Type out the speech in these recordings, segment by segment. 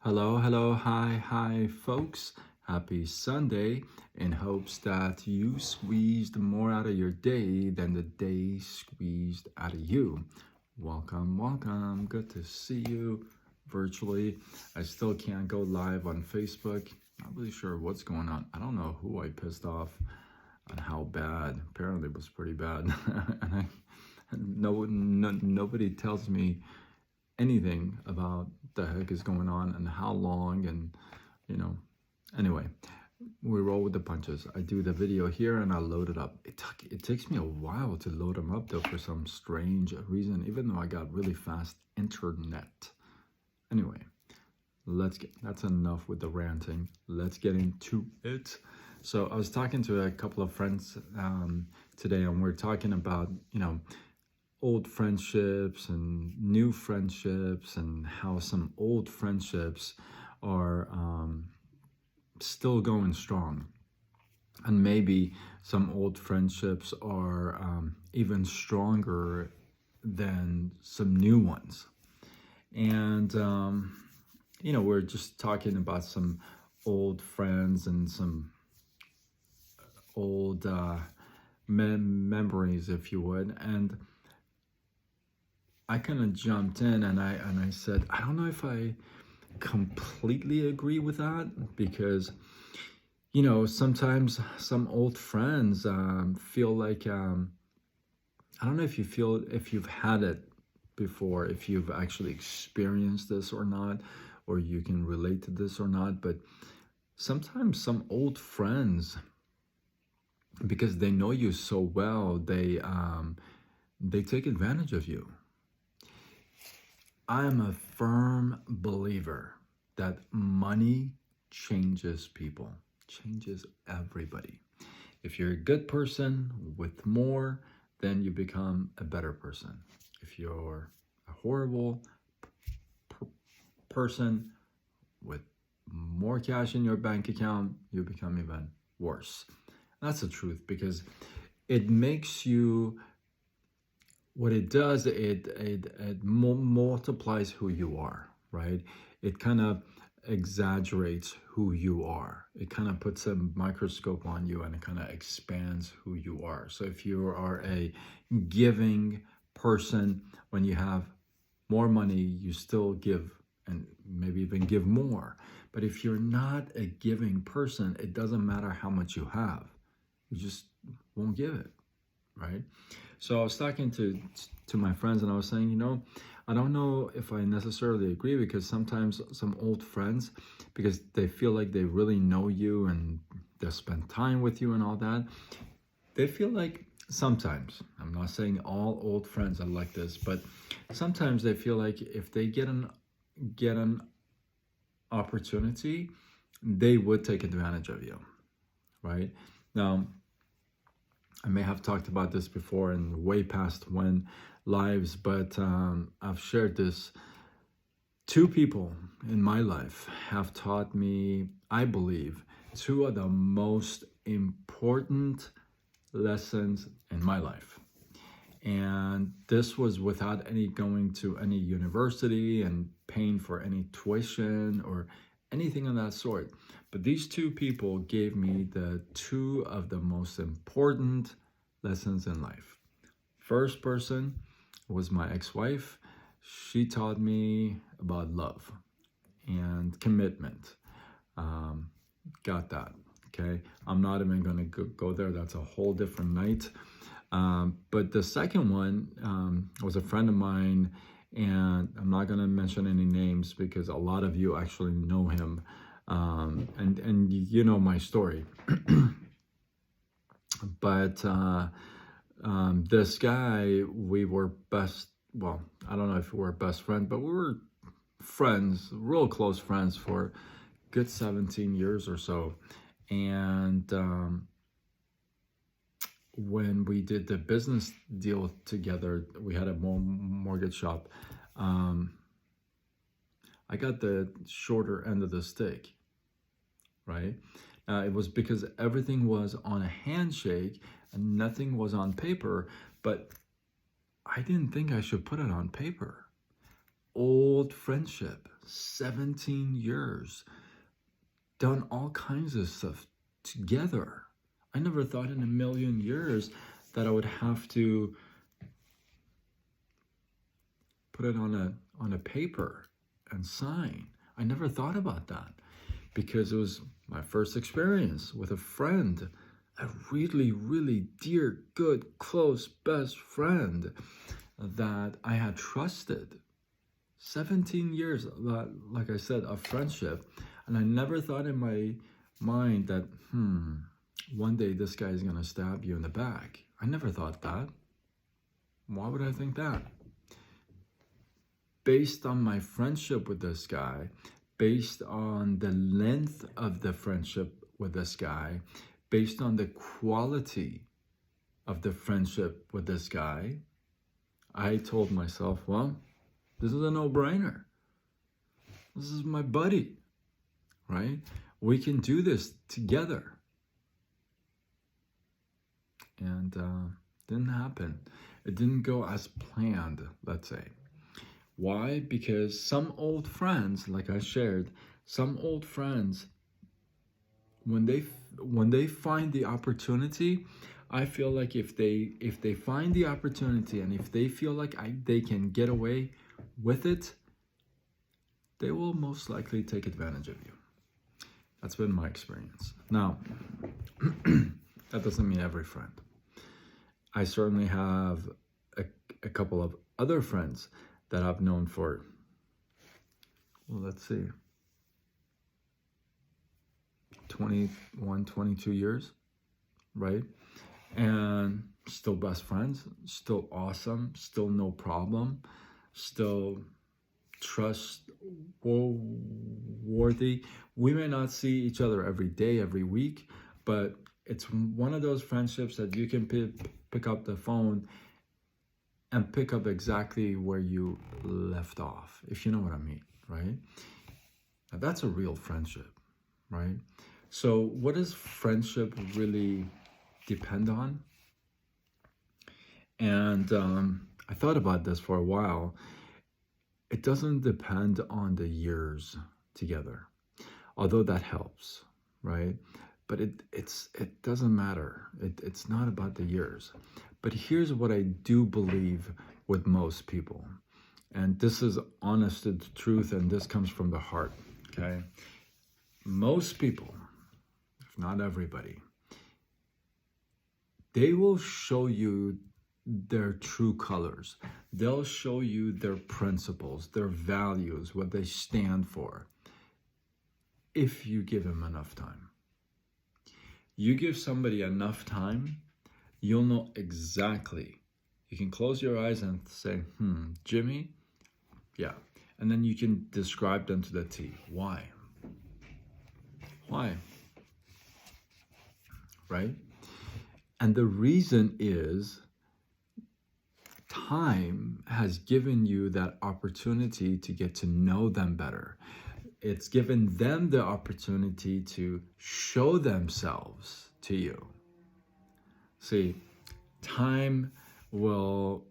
Hello, hi, folks. Happy Sunday, in hopes that you squeezed more out of your day than the day squeezed out of you. Welcome. Good to see you virtually. I still can't go live on Facebook. Not really sure what's going on. I don't know who I pissed off and how bad. Apparently, it was pretty bad. Nobody tells me anything about the heck is going on and how long and you know anyway, we roll with the punches. I do the video here and I load it up. It takes me a while to load them up though, for some strange reason, even though I got really fast internet. Anyway, that's enough with the ranting. Let's get into it. So I was talking to a couple of friends today, and we're talking about old friendships and new friendships, and how some old friendships are still going strong, and maybe some old friendships are even stronger than some new ones. And we're just talking about some old friends and some old memories, if you would. And I kind of jumped in and I said, I don't know if I completely agree with that, because sometimes some old friends feel like I don't know if you've had it before, if you've actually experienced this or not, or you can relate to this or not, but sometimes some old friends, because they know you so well, they take advantage of you. I am a firm believer that money changes people, changes everybody. If you're a good person with more, then you become a better person. If you're a horrible person with more cash in your bank account, you become even worse. That's the truth, because it makes you, what it does, it multiplies who you are, right? It kind of exaggerates who you are. It kind of puts a microscope on you, and it kind of expands who you are. So if you are a giving person, when you have more money, you still give, and maybe even give more. But if you're not a giving person, it doesn't matter how much you have. You just won't give it, right? So I was talking to my friends, and I was saying, I don't know if I necessarily agree, because sometimes some old friends, because they feel like they really know you and they'll spend time with you and all that, they feel like sometimes, I'm not saying all old friends are like this, but sometimes they feel like if they get an opportunity, they would take advantage of you, right? Now, I may have talked about this before in way past when lives, but I've shared this. Two people in my life have taught me, I believe, two of the most important lessons in my life. And this was without any going to any university and paying for any tuition or anything of that sort. But these two people gave me the two of the most important lessons in life. First person was my ex-wife. She taught me about love and commitment. Got that. Okay. I'm not even going to go there. That's a whole different night. But the second one was a friend of mine, and I'm not going to mention any names because a lot of you actually know him, and you know my story. But this guy, we were well, I don't know if we were best friends, but we were friends, real close friends, for good 17 years or so. And when we did the business deal together, we had a mortgage shop. I got the shorter end of the stick, right? It was because everything was on a handshake and nothing was on paper, but I didn't think I should put it on paper. Old friendship. 17 years, done all kinds of stuff together. I never thought in a million years that I would have to put it on a paper and sign. I never thought about that because it was my first experience with a friend, a really, really dear, good, close, best friend that I had trusted. 17 years, like I said, of friendship. And I never thought in my mind that, one day this guy is going to stab you in the back. I never thought that. Why would I think that? Based on my friendship with this guy, based on the length of the friendship with this guy, based on the quality of the friendship with this guy, I told myself, well, this is a no-brainer. This is my buddy, right? We can do this together. And didn't happen. It didn't go as planned, let's say. Why? Because some old friends, like I shared, some old friends, when they find the opportunity, I feel like if they find the opportunity and if they feel like they can get away with it, they will most likely take advantage of you. That's been my experience. Now, that doesn't mean every friend. I certainly have a couple of other friends that I've known for, well, let's see, 21, 22 years, right? And still best friends, still awesome, still no problem, still trustworthy. We may not see each other every day, every week, but it's one of those friendships that you can pick up the phone and pick up exactly where you left off, if you know what I mean, right? Now, that's a real friendship, right? So what does friendship really depend on? And I thought about this for a while. It doesn't depend on the years together, although that helps, right? But it doesn't matter. It's not about the years. But here's what I do believe with most people. And this is honest to the truth, and this comes from the heart, okay? Most people, if not everybody, they will show you their true colors. They'll show you their principles, their values, what they stand for, if you give them enough time. You give somebody enough time, you'll know exactly. You can close your eyes and say, Jimmy, yeah. And then you can describe them to the T. Why? Why? Right? And the reason is time has given you that opportunity to get to know them better. It's given them the opportunity to show themselves to you. See, time will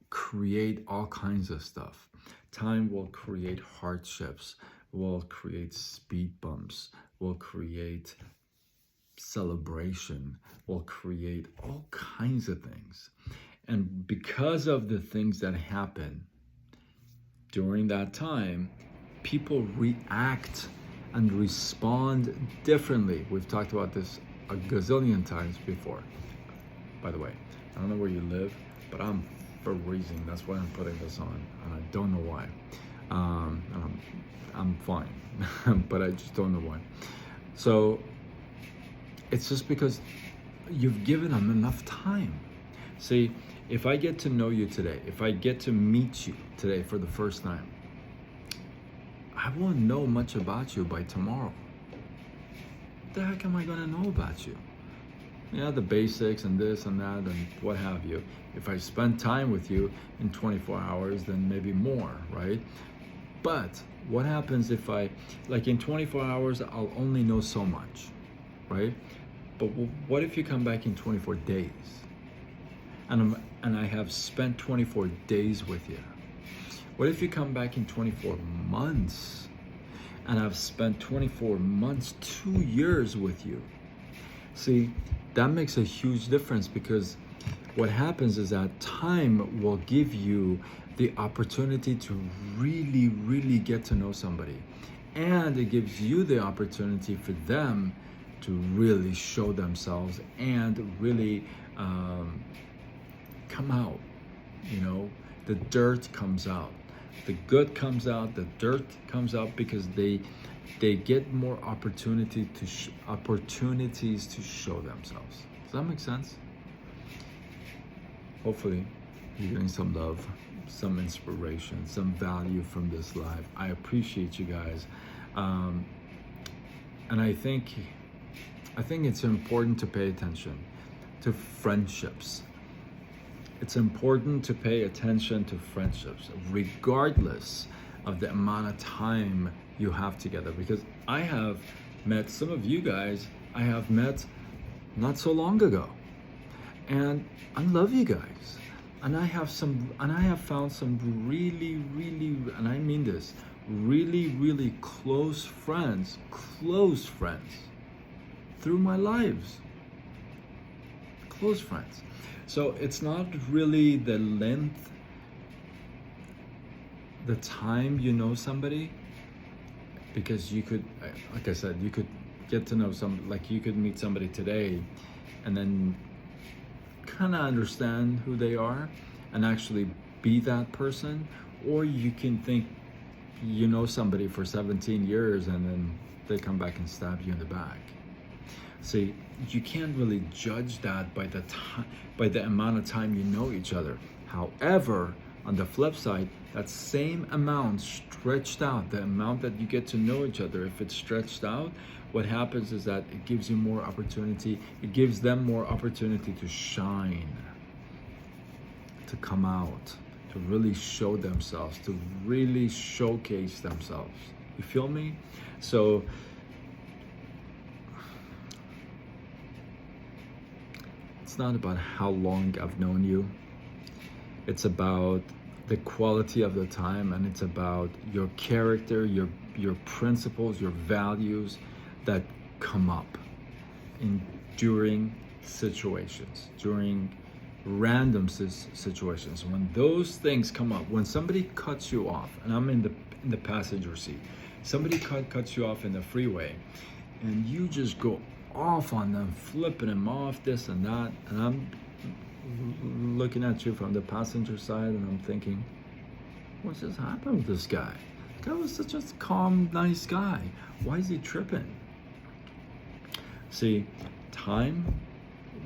create all kinds of stuff. Time will create hardships, will create speed bumps, will create celebration, will create all kinds of things. And because of the things that happen during that time, people react and respond differently. We've talked about this a gazillion times before. By the way, I don't know where you live, but I'm freezing. That's why I'm putting this on, and I don't know why. I'm fine, but I just don't know why. So it's just because you've given them enough time. See, if I get to know you today, if I get to meet you today for the first time, I won't know much about you by tomorrow. What the heck am I going to know about you? Yeah, the basics and this and that and what have you. If I spend time with you in 24 hours, then maybe more, right? But what happens if like in 24 hours, I'll only know so much, right? But what if you come back in 24 days? And I have spent 24 days with you. What if you come back in 24 months and I've spent 24 months, 2 years with you? See, that makes a huge difference, because what happens is that time will give you the opportunity to really, really get to know somebody. And it gives you the opportunity for them to really show themselves and really come out. You know, the dirt comes out. The good comes out, the dirt comes out, because they get more opportunities to show themselves. Does that make sense? Hopefully you're getting some love, some inspiration, some value from this live. I appreciate you guys. And I think it's important to pay attention to friendships. It's important to pay attention to friendships, regardless of the amount of time you have together. Because I have met some of you guys, I have met not so long ago. And I love you guys. And I have found some really, really, and I mean this, really, really close friends through my lives. Close friends. So it's not really the length, the time you know somebody, because you could, like I said, you could get to know you could meet somebody today and then kind of understand who they are and actually be that person. Or you can think you know somebody for 17 years and then they come back and stab you in the back. See, you can't really judge that by the amount of time you know each other. However, on the flip side, that same amount stretched out, the amount that you get to know each other, if it's stretched out, what happens is that it gives you more opportunity. It gives them more opportunity to shine, to come out, to really show themselves, to really showcase themselves. You feel me? So it's not about how long I've known you. It's about the quality of the time, and it's about your character, your principles, your values that come up during situations, during random situations. When those things come up, when somebody cuts you off, and I'm in the passenger seat, somebody cuts you off in the freeway, and you just go off on them, flipping them off, this and that, and I'm looking at you from the passenger side, and I'm thinking, what just happened with this guy? This guy was such a calm, nice guy. Why is he tripping? See, time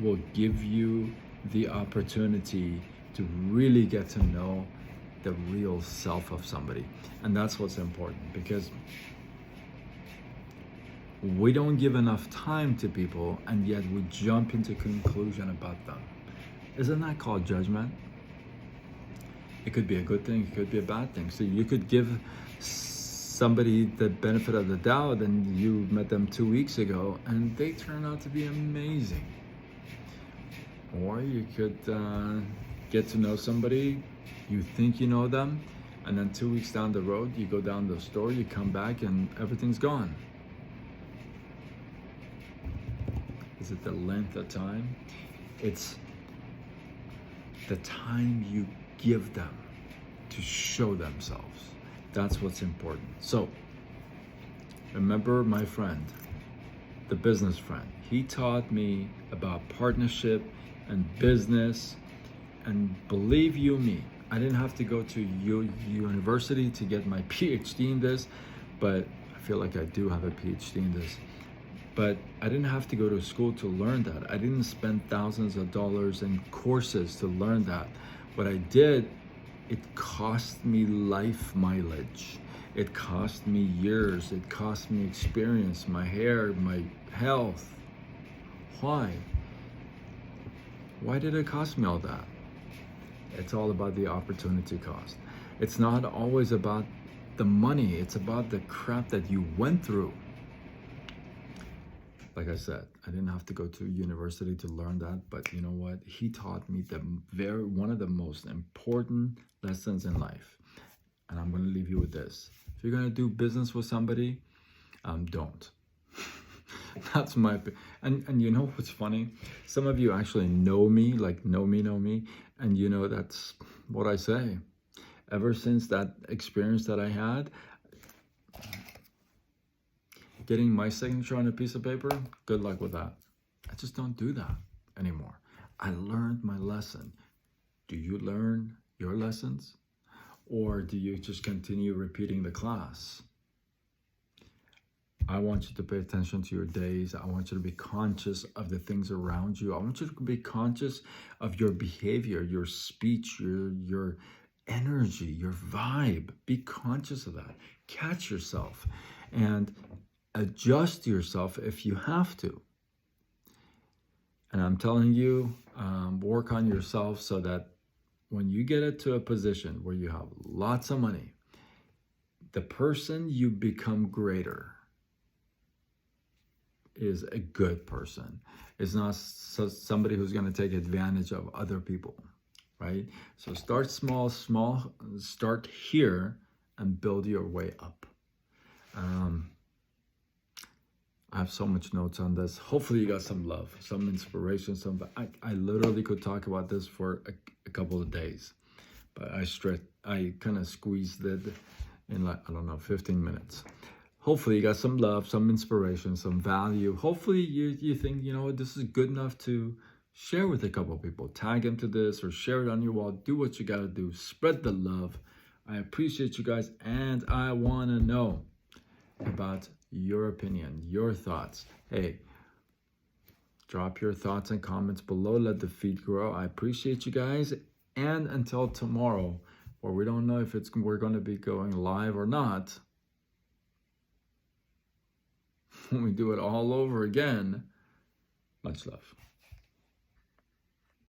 will give you the opportunity to really get to know the real self of somebody. And that's what's important, because we don't give enough time to people, and yet we jump into conclusion about them. Isn't that called judgment? It could be a good thing, it could be a bad thing. So you could give somebody the benefit of the doubt, and you met them 2 weeks ago and they turn out to be amazing. Or you could get to know somebody, you think you know them, and then 2 weeks down the road, you go down to the store, you come back and everything's gone. Is it the length of time? It's the time you give them to show themselves. That's what's important. So remember my friend, the business friend. He taught me about partnership and business, and believe you me, I didn't have to go to university to get my PhD in this, but I feel like I do have a PhD in this. But I didn't have to go to school to learn that. I didn't spend thousands of dollars in courses to learn that. What I did, it cost me life mileage. It cost me years. It cost me experience, my hair, my health. Why? Why did it cost me all that? It's all about the opportunity cost. It's not always about the money. It's about the crap that you went through. Like I said, I didn't have to go to university to learn that, but you know what? He taught me one of the most important lessons in life. And I'm going to leave you with this. If you're going to do business with somebody, don't. That's my, and you know what's funny? Some of you actually know me, like know me, and you know that's what I say. Ever since that experience that I had, getting my signature on a piece of paper, good luck with that. I just don't do that anymore. I learned my lesson. Do you learn your lessons? Or do you just continue repeating the class? I want you to pay attention to your days. I want you to be conscious of the things around you. I want you to be conscious of your behavior, your speech, your energy, your vibe. Be conscious of that. Catch yourself and adjust yourself if you have to. And I'm telling you, work on yourself so that when you get it to a position where you have lots of money, the person you become greater is a good person. It's not somebody who's going to take advantage of other people, right? So start small, start here and build your way up. I have so much notes on this. Hopefully you got some love, some inspiration, I literally could talk about this for a couple of days, but I kind of squeezed it in like, I don't know, 15 minutes. Hopefully you got some love, some inspiration, some value. Hopefully you think, you know, this is good enough to share with a couple of people. Tag them to this or share it on your wall. Do what you got to do. Spread the love. I appreciate you guys, and I want to know about your opinion, your thoughts. Hey, drop your thoughts and comments below. Let the feed grow. I appreciate you guys. And until tomorrow, where we don't know if we're going to be going live or not, when we do it all over again, much love.